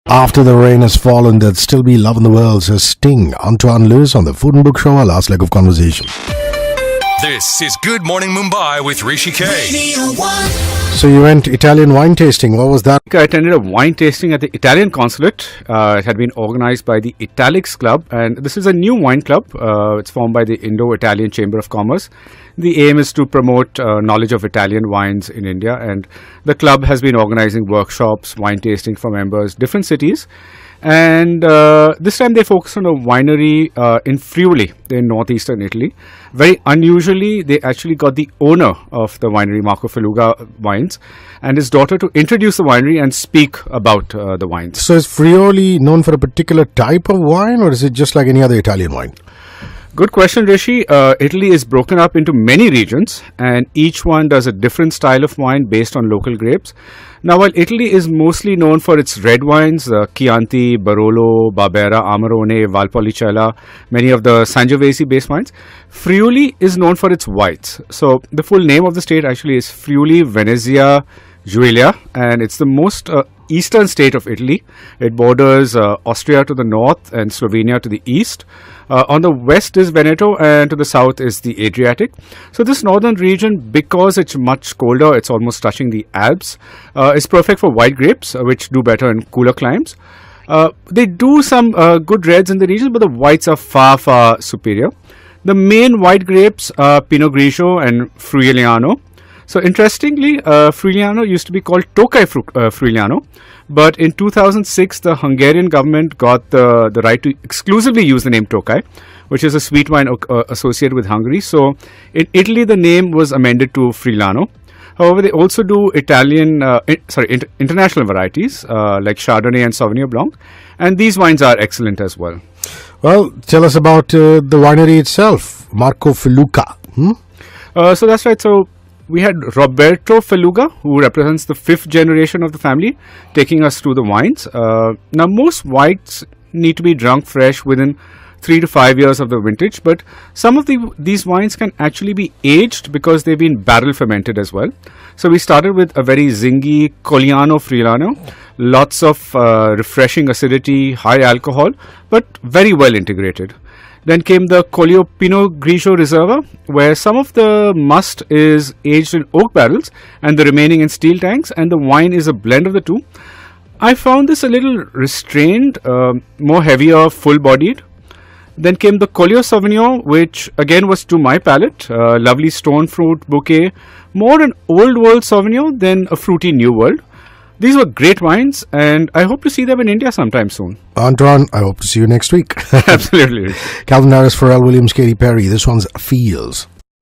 After the rain has fallen, there'd still be love in the world, says Sting. Antoine Lewis on the Food and Book Show, our last leg of conversation. This is Good Morning Mumbai with Rishi K. Radio One. So you went Italian wine tasting. What was that? I attended a wine tasting at the Italian consulate. It had been organized by the Italics Club, and this is a new wine club. It's formed by the Indo-Italian Chamber of Commerce. The aim is to promote knowledge of Italian wines in India, and the club has been organizing workshops, wine tasting for members, different cities. And this time they focused on a winery in Friuli in northeastern Italy. Very unusually, they actually got the owner of the winery, Marco Felluga Wines, and his daughter to introduce the winery and speak about the wines. So is Friuli known for a particular type of wine, or is it just like any other Italian wine? Good question, Rishi. Italy is broken up into many regions, and each one does a different style of wine based on local grapes. Now, while Italy is mostly known for its red wines, Chianti, Barolo, Barbera, Amarone, Valpolicella, many of the Sangiovese-based wines, Friuli is known for its whites. So, the full name of the state actually is Friuli Venezia Giulia, and it's the most eastern state of Italy. It borders Austria to the north and Slovenia to the east. On the west is Veneto, and to the south is the Adriatic. So this northern region, because it's much colder, it's almost touching the Alps, is perfect for white grapes, which do better in cooler climes. They do some good reds in the region, but the whites are far, far superior. The main white grapes are Pinot Grigio and Friuliano. So interestingly, Friuliano used to be called Tokaj Friuliano, but in 2006 the Hungarian government got the right to exclusively use the name Tokaj, which is a sweet wine associated with Hungary. So in Italy the name was amended to Friuliano. However, they also do international varieties like Chardonnay and Sauvignon Blanc, and these wines are excellent as well. Well, tell us about the winery itself, Marco Felluga. So that's right. So we had Roberto Felluga, who represents the fifth generation of the family, taking us through the wines. Now, most whites need to be drunk fresh within 3 to 5 years of the vintage, but some of these wines can actually be aged because they've been barrel fermented as well. So we started with a very zingy Colliano Friulano, lots of refreshing acidity, high alcohol, but very well integrated. Then came the Collio Pinot Grigio Reserva, where some of the must is aged in oak barrels and the remaining in steel tanks, and the wine is a blend of the two. I found this a little restrained, more heavier, full-bodied. Then came the Collio Sauvignon, which again was to my palate, lovely stone fruit bouquet, more an old world Sauvignon than a fruity new world. These were great wines, and I hope to see them in India sometime soon. Antoine, I hope to see you next week. Absolutely. Calvin Harris, Pharrell Williams, Katy Perry. This one's Feels.